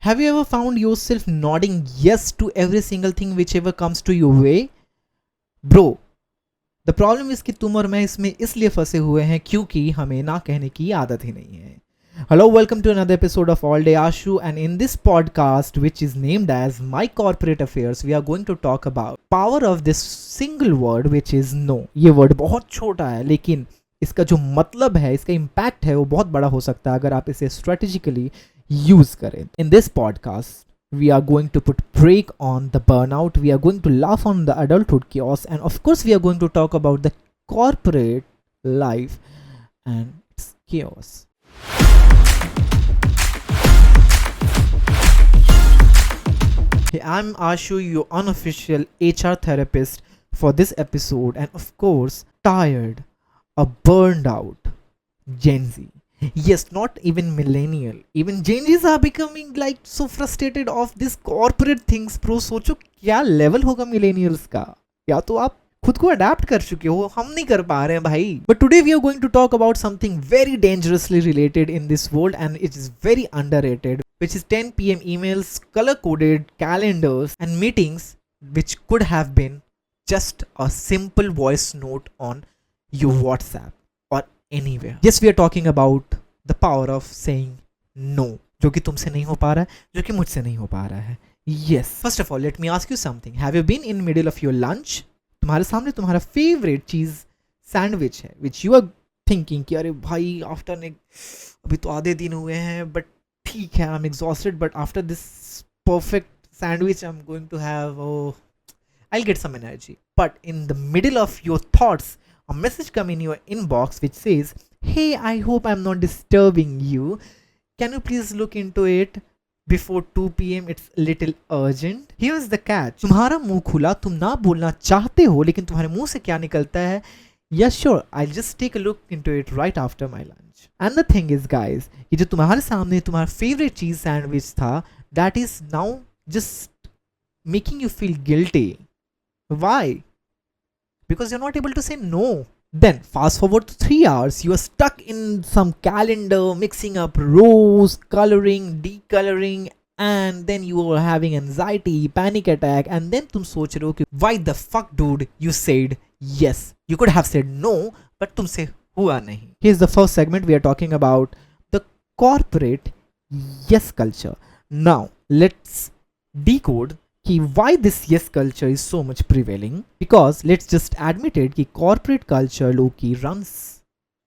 Have you ever found yourself nodding yes to every single thing whichever comes to your way? Bro, the problem is कि तुम और मैं इसमें इसलिए फंसे हुए हैं क्योंकि हमें ना कहने की आदत ही नहीं है. Hello, welcome to another episode of All Day Ashu, and in this podcast, which is named as My Corporate Affairs, we are going to talk about power of this single word, which is no. ये word बहुत छोटा है लेकिन इसका जो मतलब है, इसका impact है वो बहुत बड़ा हो सकता है अगर आप इसे strategically use करें. In this podcast, we are going to put break on the burnout, we are going to laugh on the adulthood chaos, and of course we are going to talk about the corporate life and its chaos. Hey, I'm Ashu, your unofficial HR therapist for this episode, and of course, tired, a burned out Gen Z. Yes, not even millennial. Even Gen Zs are becoming like so frustrated of this corporate things. Bro, सोचो क्या level होगा millennials का? या तो आप खुद को adapt कर चुके हो, हम नहीं कर पा रहे हैं भाई. But today we are going to talk about something very dangerously related in this world, and it is very underrated, which is 10 PM emails, color-coded calendars, and meetings which could have been just a simple voice note on your WhatsApp or anywhere. Yes, we are talking about the power of saying no, जो कि तुमसे नहीं हो पा रहा है, जो कि मुझसे नहीं हो पा रहा है. Yes. First of all, let me ask you something. Have you been in middle of your lunch? तुम्हारे सामने तुम्हारा फेवरेट चीज सैंडविच है, विच यू आर थिंकिंग कि अरे भाई आफ्टर अभी तो आधे दिन हुए हैं बट ठीक है, I am exhausted, but after this perfect sandwich I am going to have I get some energy. But in the middle of your thoughts a message come in your inbox which says, hey, I hope I'm not disturbing you, can you please look into it before 2 PM, it's little urgent. Here's the catch. तुम्हारा मुंह खुला, तुम ना बोलना चाहते हो लेकिन तुम्हारे मुंह से क्या निकलता है? Yeah, sure, I'll just take a look into it right after my lunch. And the thing is guys, ये जो तुम्हारे सामने तुम्हारा favorite cheese sandwich था, that is now just making you feel guilty. Why? Because you're not able to say no. Then fast forward to 3 hours, you are stuck in some calendar, mixing up rows, coloring, decoloring, and then you are having anxiety, panic attack, and then तुम सोच रहे हो कि why the fuck dude you said yes. You could have said no, but तुमसे हुआ नहीं. Here's the first segment. We are talking about the corporate yes culture. Now let's decode कि why this yes culture is so much prevailing, because let's just admit it कि corporate culture low-key runs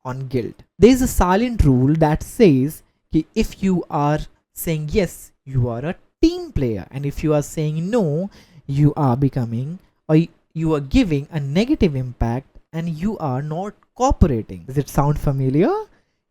on guilt. There is a silent rule that says कि if you are saying yes, you are a team player, and if you are saying no, you are becoming or you are giving a negative impact and you are not cooperating. Does it sound familiar?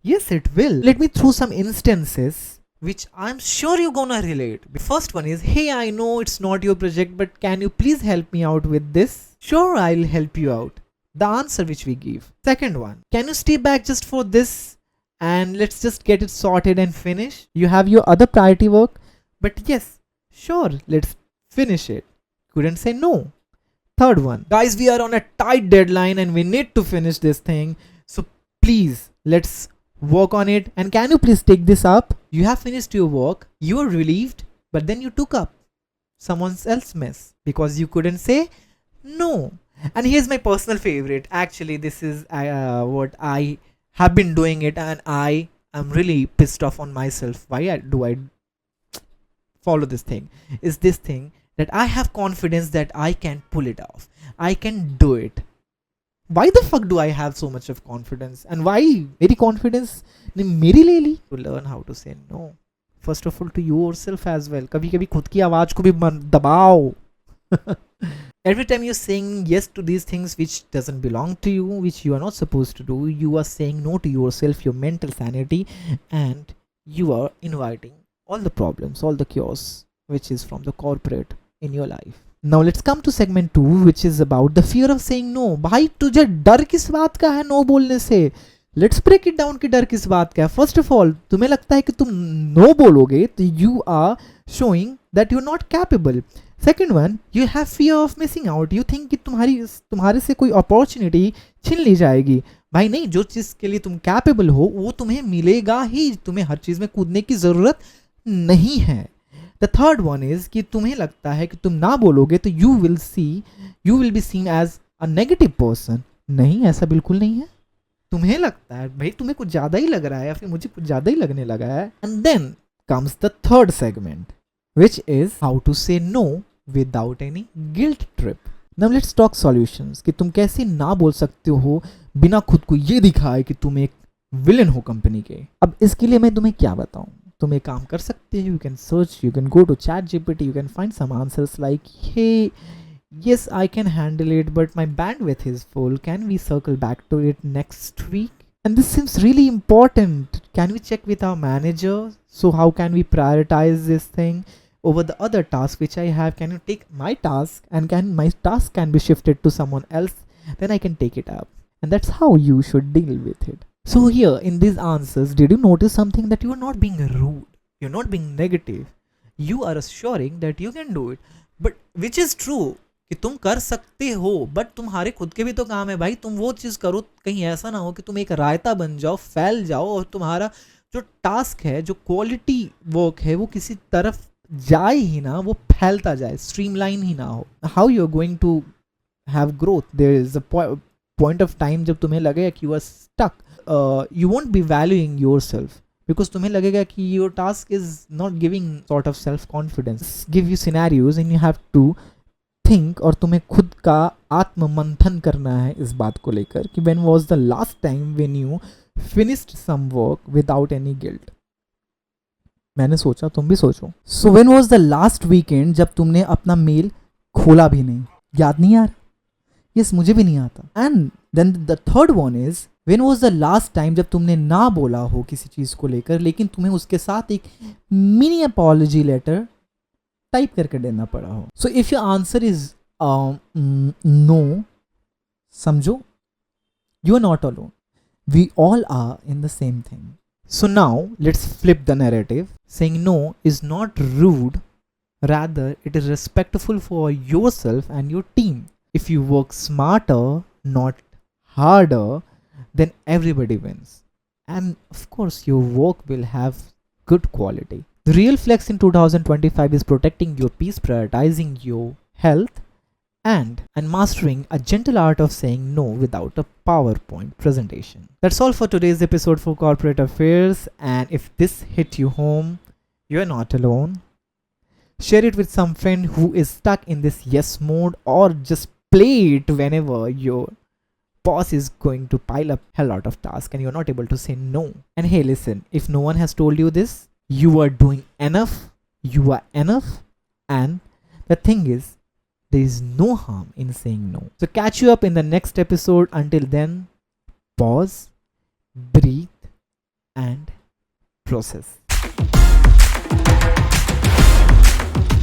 Yes, it will. Let me throw some instances which I'm sure you're gonna relate. The first one is, hey, I know it's not your project, but can you please help me out with this? Sure, I'll help you out. The answer which we give. Second one, can you stay back just for this and let's just get it sorted and finish? You have your other priority work, but yes, sure, let's finish it. Couldn't say no. Third one, guys, we are on a tight deadline and we need to finish this thing, so please let's work on it, and can you please take this up? You have finished your work, you are relieved, but then you took up someone else's mess because you couldn't say no. And here's my personal favorite. Actually, this is what I have been doing it, and I am really pissed off on myself. Why do I follow this thing? Is this thing that I have confidence that I can pull it off, I can do it. Why the fuck do I have so much of confidence? And why मेरी confidence ने मेरी ले ली? To learn how to say no. First of all, to yourself as well. कभी कभी खुद की आवाज को भी दबाओ. Every time you're saying yes to these things which doesn't belong to you, which you are not supposed to do, you are saying no to yourself, your mental sanity, and you are inviting all the problems, all the chaos which is from the corporate in your life. Now let's come to segment 2, which is about the fear of saying no. भाई तुझे डर किस बात का है no बोलने से? Let's break it down कि डर किस बात का है. First of all, तुम्हें लगता है कि तुम no बोलोगे तो you are showing that you're not capable. Second one, you have fear of missing out. You think कि तुम्हारे से कोई opportunity छीन ली जाएगी. भाई नहीं, जो चीज़ के लिए तुम capable हो वो तुम्हें मिलेगा ही. तुम्हें हर चीज़ में कूदने की ज़रूरत नहीं है. द थर्ड वन इज कि तुम्हें लगता है कि तुम ना बोलोगे तो you will be seen as a negative person. नहीं, ऐसा बिल्कुल नहीं है. तुम्हें लगता है भाई तुम्हें कुछ ज्यादा ही लग रहा है या फिर मुझे कुछ ज्यादा ही लगने लगा है. And then comes the third segment which is how to say no without any guilt trip. Now let's talk solutions कि तुम कैसे ना बोल सकते हो बिना खुद को ये दिखाए कि तुम एक विलन हो कंपनी के. अब इसके लिए मैं तुम्हें क्या बताऊं. तुम एक काम कर सकते हो. You can search, you can go to ChatGPT, you can find some answers like hey yes, I can handle it, but my bandwidth is full. Can we circle back to it next week? And this seems really important. Can we check with our manager? So how can we prioritize this thing over the other task which I have? Can you take my task and can my task can be shifted to someone else? Then I can take it up. And that's how you should deal with it. So here in these answers, did you notice something that you are not being rude? You're not being negative. You are assuring that you can do it. But which is true. कि तुम कर सकते हो, but तुम्हारे खुद के भी तो काम है भाई. तुम वो चीज़ करो, कहीं ऐसा ना हो कि तुम एक रायता बन जाओ, फैल जाओ और तुम्हारा जो टास्क है, जो क्वालिटी वर्क है, वो किसी तरफ जाए ही ना, वो फैलता जाए, स्ट्रीमलाइन ही ना हो. How you are going to have growth. There is a point of time जब तुम्हें लगेगा कि you are stuck. You won't be valuing yourself because तुम्हें लगेगा कि your task is not giving sort of self confidence. Give you scenarios and you have to think और तुम्हें खुद का आत्म मंथन करना है इस बात को लेकर कि when was the last time when you finished some work without any guilt. मैंने सोचा, तुम भी सोचो. So when was the last weekend जब तुमने अपना मेल खोला भी नहीं. याद नहीं यार. यस, मुझे भी नहीं आता. And then the third one is when was the last time जब तुमने ना बोला हो किसी चीज को लेकर, लेकिन तुम्हें उसके साथ एक मिनी अपॉलॉजी लेटर टाइप करके देना पड़ा हो. So if your answer is no, समझो you are not alone. We all are in the same thing. So now let's flip the narrative. Saying no is not rude, rather it is respectful for yourself and your team. If you work smarter, not harder, then everybody wins, and of course your work will have good quality. The real flex in 2025 is protecting your peace, prioritizing your health, and mastering a gentle art of saying no without a PowerPoint presentation. That's all for today's episode for Corporate Affairs, and if this hit you home, you're not alone. Share it with some friend who is stuck in this yes mode, or just play it whenever your boss is going to pile up a lot of tasks and you're not able to say no. And hey, listen, if no one has told you this, you are doing enough. You are enough. And the thing is, there is no harm in saying no. So catch you up in the next episode. Until then, pause, breathe, and process.